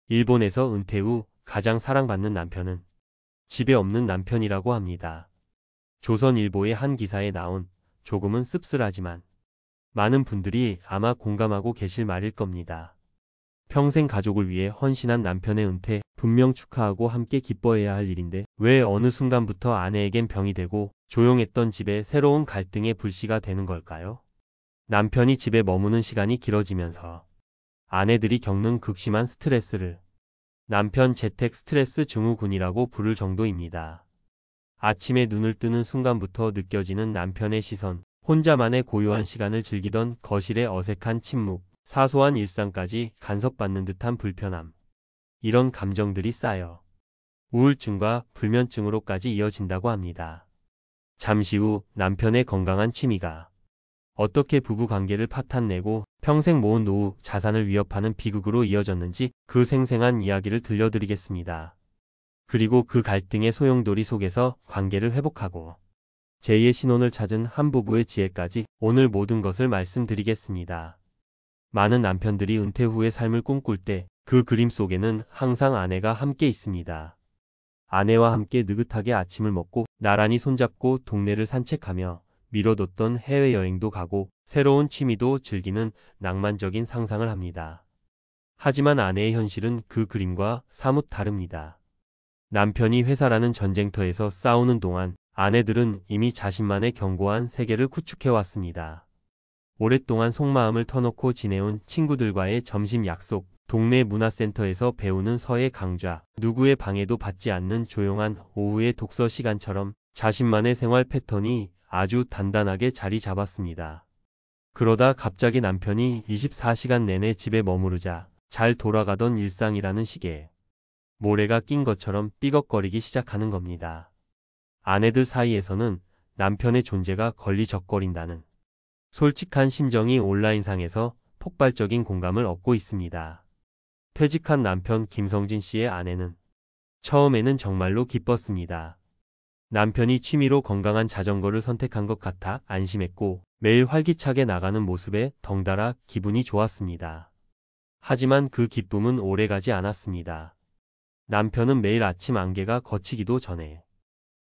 일본에서 은퇴 후 가장 사랑받는 남편은 집에 없는 남편이라고 합니다. 조선일보의 한 기사에 나온 조금은 씁쓸하지만 많은 분들이 아마 공감하고 계실 말일 겁니다. 평생 가족을 위해 헌신한 남편의 은퇴 분명 축하하고 함께 기뻐해야 할 일인데 왜 어느 순간부터 아내에겐 병이 되고 조용했던 집에 새로운 갈등의 불씨가 되는 걸까요? 남편이 집에 머무는 시간이 길어지면서 아내들이 겪는 극심한 스트레스를 남편 재택 스트레스 증후군이라고 부를 정도입니다. 아침에 눈을 뜨는 순간부터 느껴지는 남편의 시선, 혼자만의 고요한 시간을 즐기던 거실의 어색한 침묵, 사소한 일상까지 간섭받는 듯한 불편함. 이런 감정들이 쌓여 우울증과 불면증으로까지 이어진다고 합니다. 잠시 후 남편의 건강한 취미가 어떻게 부부 관계를 파탄내고 평생 모은 노후 자산을 위협하는 비극으로 이어졌는지 그 생생한 이야기를 들려드리겠습니다. 그리고 그 갈등의 소용돌이 속에서 관계를 회복하고 제2의 신혼을 찾은 한 부부의 지혜까지 오늘 모든 것을 말씀드리겠습니다. 많은 남편들이 은퇴 후의 삶을 꿈꿀 때 그 그림 속에는 항상 아내가 함께 있습니다. 아내와 함께 느긋하게 아침을 먹고 나란히 손잡고 동네를 산책하며 미뤄뒀던 해외여행도 가고 새로운 취미도 즐기는 낭만적인 상상을 합니다. 하지만 아내의 현실은 그 그림과 사뭇 다릅니다. 남편이 회사라는 전쟁터에서 싸우는 동안 아내들은 이미 자신만의 견고한 세계를 구축해왔습니다. 오랫동안 속마음을 터놓고 지내온 친구들과의 점심 약속, 동네 문화센터에서 배우는 서예 강좌, 누구의 방해도 받지 않는 조용한 오후의 독서 시간처럼 자신만의 생활 패턴이 아주 단단하게 자리 잡았습니다. 그러다 갑자기 남편이 24시간 내내 집에 머무르자 잘 돌아가던 일상이라는 시계에 모래가 낀 것처럼 삐걱거리기 시작하는 겁니다. 아내들 사이에서는 남편의 존재가 걸리적거린다는 솔직한 심정이 온라인상에서 폭발적인 공감을 얻고 있습니다. 퇴직한 남편 김성진 씨의 아내는 처음에는 정말로 기뻤습니다. 남편이 취미로 건강한 자전거를 선택한 것 같아 안심했고 매일 활기차게 나가는 모습에 덩달아 기분이 좋았습니다. 하지만 그 기쁨은 오래가지 않았습니다. 남편은 매일 아침 안개가 걷히기도 전에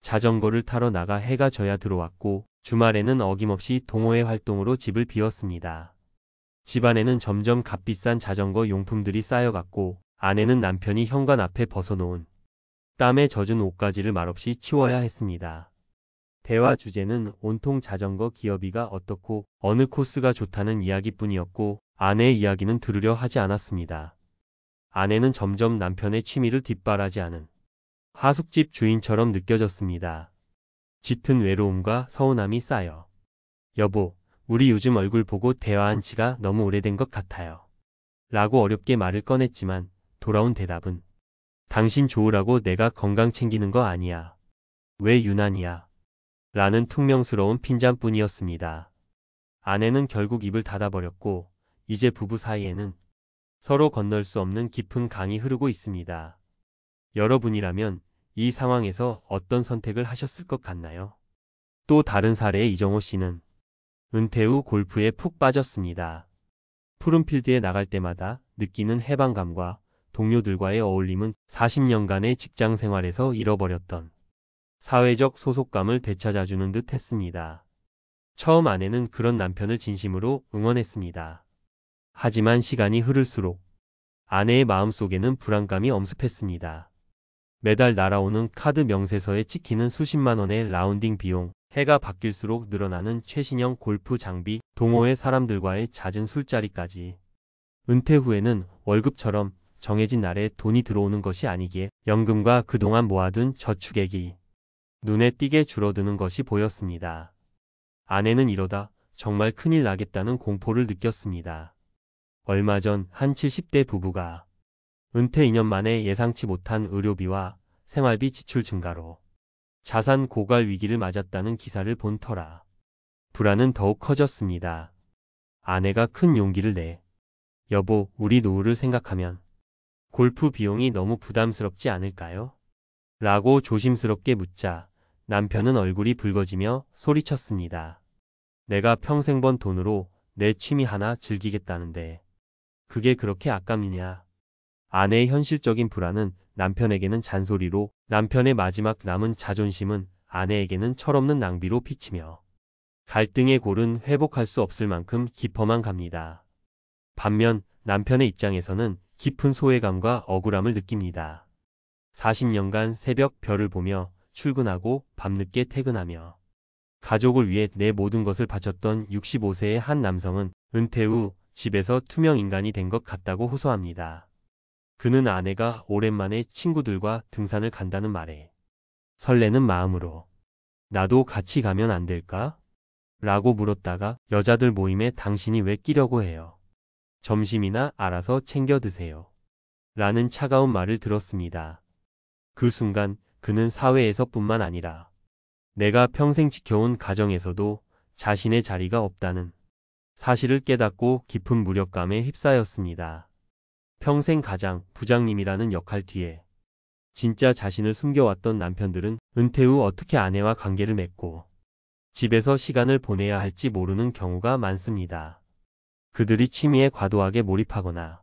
자전거를 타러 나가 해가 져야 들어왔고 주말에는 어김없이 동호회 활동으로 집을 비웠습니다. 집안에는 점점 값비싼 자전거 용품들이 쌓여갔고 아내는 남편이 현관 앞에 벗어놓은 땀에 젖은 옷가지를 말없이 치워야 했습니다. 대화 주제는 온통 자전거 기어비가 어떻고 어느 코스가 좋다는 이야기뿐이었고 아내의 이야기는 들으려 하지 않았습니다. 아내는 점점 남편의 취미를 뒷바라지하는 하숙집 주인처럼 느껴졌습니다. 짙은 외로움과 서운함이 쌓여 여보, 우리 요즘 얼굴 보고 대화한 지가 너무 오래된 것 같아요. 라고 어렵게 말을 꺼냈지만 돌아온 대답은 당신 좋으라고 내가 건강 챙기는 거 아니야. 왜 유난이야. 라는 퉁명스러운 핀잔뿐이었습니다. 아내는 결국 입을 닫아버렸고 이제 부부 사이에는 서로 건널 수 없는 깊은 강이 흐르고 있습니다. 여러분이라면 이 상황에서 어떤 선택을 하셨을 것 같나요? 또 다른 사례의 이정호 씨는 은퇴 후 골프에 푹 빠졌습니다. 푸른 필드에 나갈 때마다 느끼는 해방감과 동료들과의 어울림은 40년간의 직장 생활에서 잃어버렸던 사회적 소속감을 되찾아주는 듯 했습니다. 처음 아내는 그런 남편을 진심으로 응원했습니다. 하지만 시간이 흐를수록 아내의 마음속에는 불안감이 엄습했습니다. 매달 날아오는 카드 명세서에 찍히는 수십만 원의 라운딩 비용, 해가 바뀔수록 늘어나는 최신형 골프 장비, 동호회 사람들과의 잦은 술자리까지. 은퇴 후에는 월급처럼 정해진 날에 돈이 들어오는 것이 아니기에 연금과 그동안 모아둔 저축액이 눈에 띄게 줄어드는 것이 보였습니다. 아내는 이러다 정말 큰일 나겠다는 공포를 느꼈습니다. 얼마 전 한 70대 부부가 은퇴 2년 만에 예상치 못한 의료비와 생활비 지출 증가로 자산 고갈 위기를 맞았다는 기사를 본 터라 불안은 더욱 커졌습니다. 아내가 큰 용기를 내 여보, 우리 노후를 생각하면 골프 비용이 너무 부담스럽지 않을까요? 라고 조심스럽게 묻자 남편은 얼굴이 붉어지며 소리쳤습니다. 내가 평생 번 돈으로 내 취미 하나 즐기겠다는데 그게 그렇게 아깝느냐. 아내의 현실적인 불안은 남편에게는 잔소리로, 남편의 마지막 남은 자존심은 아내에게는 철없는 낭비로 비치며 갈등의 골은 회복할 수 없을 만큼 깊어만 갑니다. 반면 남편의 입장에서는 깊은 소외감과 억울함을 느낍니다. 40년간 새벽 별을 보며 출근하고 밤늦게 퇴근하며 가족을 위해 내 모든 것을 바쳤던 65세의 한 남성은 은퇴 후 집에서 투명 인간이 된 것 같다고 호소합니다. 그는 아내가 오랜만에 친구들과 등산을 간다는 말에 설레는 마음으로 나도 같이 가면 안 될까? 라고 물었다가 여자들 모임에 당신이 왜 끼려고 해요? 점심이나 알아서 챙겨 드세요. 라는 차가운 말을 들었습니다. 그 순간 그는 사회에서뿐만 아니라 내가 평생 지켜온 가정에서도 자신의 자리가 없다는 사실을 깨닫고 깊은 무력감에 휩싸였습니다. 평생 가장, 부장님이라는 역할 뒤에 진짜 자신을 숨겨왔던 남편들은 은퇴 후 어떻게 아내와 관계를 맺고 집에서 시간을 보내야 할지 모르는 경우가 많습니다. 그들이 취미에 과도하게 몰입하거나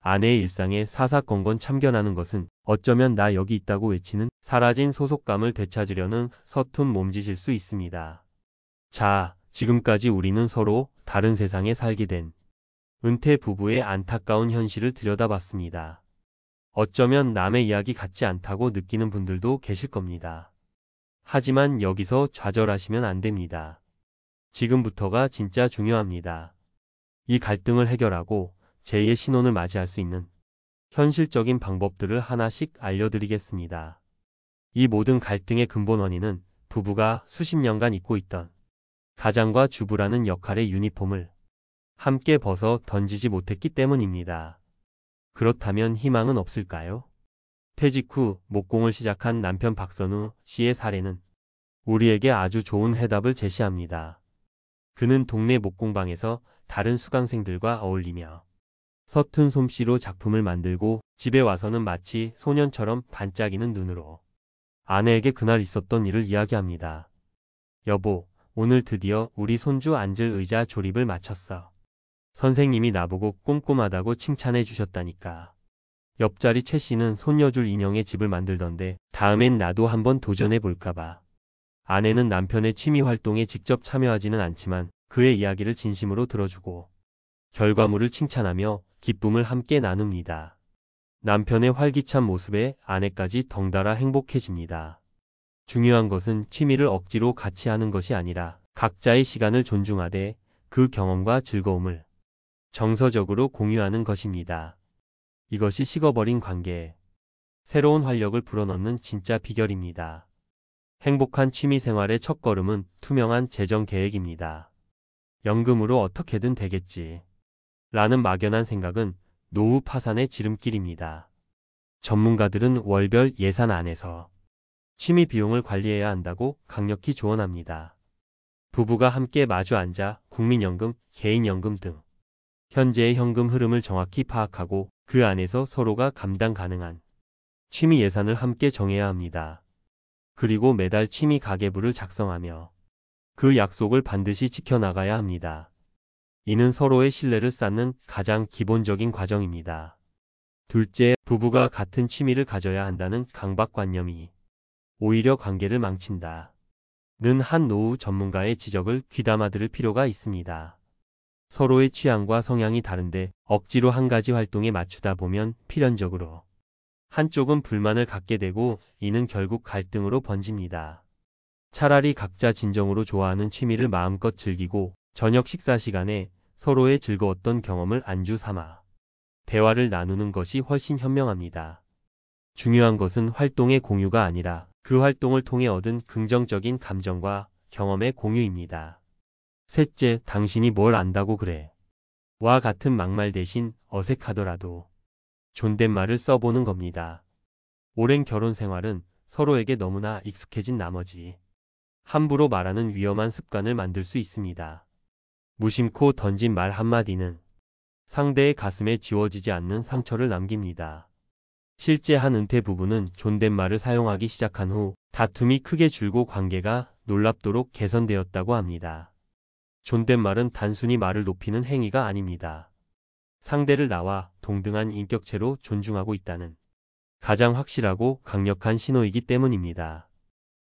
아내의 일상에 사사건건 참견하는 것은 어쩌면 나 여기 있다고 외치는 사라진 소속감을 되찾으려는 서툰 몸짓일 수 있습니다. 자, 지금까지 우리는 서로 다른 세상에 살게 된 은퇴 부부의 안타까운 현실을 들여다봤습니다. 어쩌면 남의 이야기 같지 않다고 느끼는 분들도 계실 겁니다. 하지만 여기서 좌절하시면 안 됩니다. 지금부터가 진짜 중요합니다. 이 갈등을 해결하고 제2의 신혼을 맞이할 수 있는 현실적인 방법들을 하나씩 알려드리겠습니다. 이 모든 갈등의 근본 원인은 부부가 수십 년간 입고 있던 가장과 주부라는 역할의 유니폼을 함께 벗어 던지지 못했기 때문입니다. 그렇다면 희망은 없을까요? 퇴직 후 목공을 시작한 남편 박선우 씨의 사례는 우리에게 아주 좋은 해답을 제시합니다. 그는 동네 목공방에서 다른 수강생들과 어울리며 서툰 솜씨로 작품을 만들고 집에 와서는 마치 소년처럼 반짝이는 눈으로 아내에게 그날 있었던 일을 이야기합니다. 여보, 오늘 드디어 우리 손주 앉을 의자 조립을 마쳤어. 선생님이 나보고 꼼꼼하다고 칭찬해 주셨다니까. 옆자리 최 씨는 손녀줄 인형의 집을 만들던데 다음엔 나도 한번 도전해 볼까봐. 아내는 남편의 취미 활동에 직접 참여하지는 않지만 그의 이야기를 진심으로 들어주고 결과물을 칭찬하며 기쁨을 함께 나눕니다. 남편의 활기찬 모습에 아내까지 덩달아 행복해집니다. 중요한 것은 취미를 억지로 같이 하는 것이 아니라 각자의 시간을 존중하되 그 경험과 즐거움을 정서적으로 공유하는 것입니다. 이것이 식어버린 관계에 새로운 활력을 불어넣는 진짜 비결입니다. 행복한 취미 생활의 첫걸음은 투명한 재정 계획입니다. 연금으로 어떻게든 되겠지. 라는 막연한 생각은 노후 파산의 지름길입니다. 전문가들은 월별 예산 안에서 취미 비용을 관리해야 한다고 강력히 조언합니다. 부부가 함께 마주 앉아 국민연금, 개인연금 등 현재의 현금 흐름을 정확히 파악하고 그 안에서 서로가 감당 가능한 취미 예산을 함께 정해야 합니다. 그리고 매달 취미 가계부를 작성하며 그 약속을 반드시 지켜나가야 합니다. 이는 서로의 신뢰를 쌓는 가장 기본적인 과정입니다. 둘째, 부부가 같은 취미를 가져야 한다는 강박관념이 오히려 관계를 망친다. 는 한 노후 전문가의 지적을 귀담아 들을 필요가 있습니다. 서로의 취향과 성향이 다른데 억지로 한 가지 활동에 맞추다 보면 필연적으로 한쪽은 불만을 갖게 되고 이는 결국 갈등으로 번집니다. 차라리 각자 진정으로 좋아하는 취미를 마음껏 즐기고 저녁 식사 시간에 서로의 즐거웠던 경험을 안주 삼아 대화를 나누는 것이 훨씬 현명합니다. 중요한 것은 활동의 공유가 아니라 그 활동을 통해 얻은 긍정적인 감정과 경험의 공유입니다. 셋째, 당신이 뭘 안다고 그래. 와 같은 막말 대신 어색하더라도 존댓말을 써보는 겁니다. 오랜 결혼 생활은 서로에게 너무나 익숙해진 나머지 함부로 말하는 위험한 습관을 만들 수 있습니다. 무심코 던진 말 한마디는 상대의 가슴에 지워지지 않는 상처를 남깁니다. 실제 한 은퇴 부부는 존댓말을 사용하기 시작한 후 다툼이 크게 줄고 관계가 놀랍도록 개선되었다고 합니다. 존댓말은 단순히 말을 높이는 행위가 아닙니다. 상대를 나와 동등한 인격체로 존중하고 있다는 가장 확실하고 강력한 신호이기 때문입니다.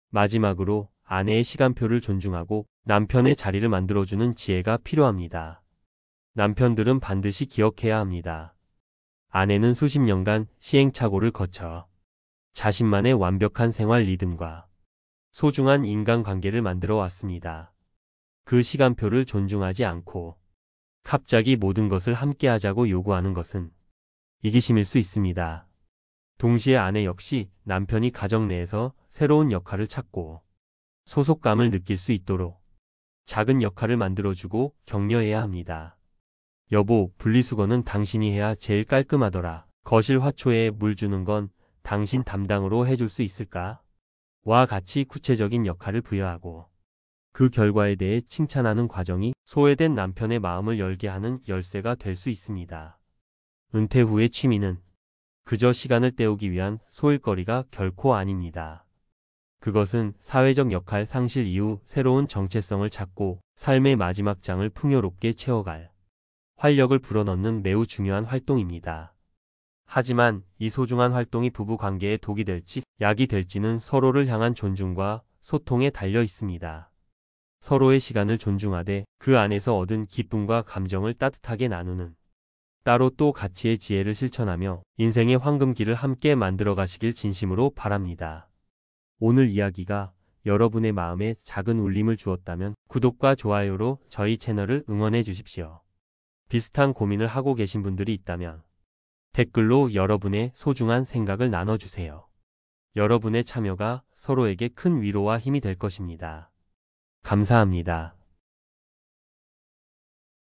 마지막으로 아내의 시간표를 존중하고 남편의 자리를 만들어주는 지혜가 필요합니다. 남편들은 반드시 기억해야 합니다. 아내는 수십 년간 시행착오를 거쳐 자신만의 완벽한 생활 리듬과 소중한 인간관계를 만들어 왔습니다. 그 시간표를 존중하지 않고 갑자기 모든 것을 함께 하자고 요구하는 것은 이기심일 수 있습니다. 동시에 아내 역시 남편이 가정 내에서 새로운 역할을 찾고 소속감을 느낄 수 있도록 작은 역할을 만들어주고 격려해야 합니다. 여보, 분리수거는 당신이 해야 제일 깔끔하더라. 거실 화초에 물 주는 건 당신 담당으로 해줄 수 있을까? 와 같이 구체적인 역할을 부여하고 그 결과에 대해 칭찬하는 과정이 소외된 남편의 마음을 열게 하는 열쇠가 될 수 있습니다. 은퇴 후의 취미는 그저 시간을 때우기 위한 소일거리가 결코 아닙니다. 그것은 사회적 역할 상실 이후 새로운 정체성을 찾고 삶의 마지막 장을 풍요롭게 채워갈 활력을 불어넣는 매우 중요한 활동입니다. 하지만 이 소중한 활동이 부부 관계에 독이 될지 약이 될지는 서로를 향한 존중과 소통에 달려 있습니다. 서로의 시간을 존중하되 그 안에서 얻은 기쁨과 감정을 따뜻하게 나누는 따로 또 가치의 지혜를 실천하며 인생의 황금길을 함께 만들어 가시길 진심으로 바랍니다. 오늘 이야기가 여러분의 마음에 작은 울림을 주었다면 구독과 좋아요로 저희 채널을 응원해 주십시오. 비슷한 고민을 하고 계신 분들이 있다면 댓글로 여러분의 소중한 생각을 나눠주세요. 여러분의 참여가 서로에게 큰 위로와 힘이 될 것입니다. 감사합니다.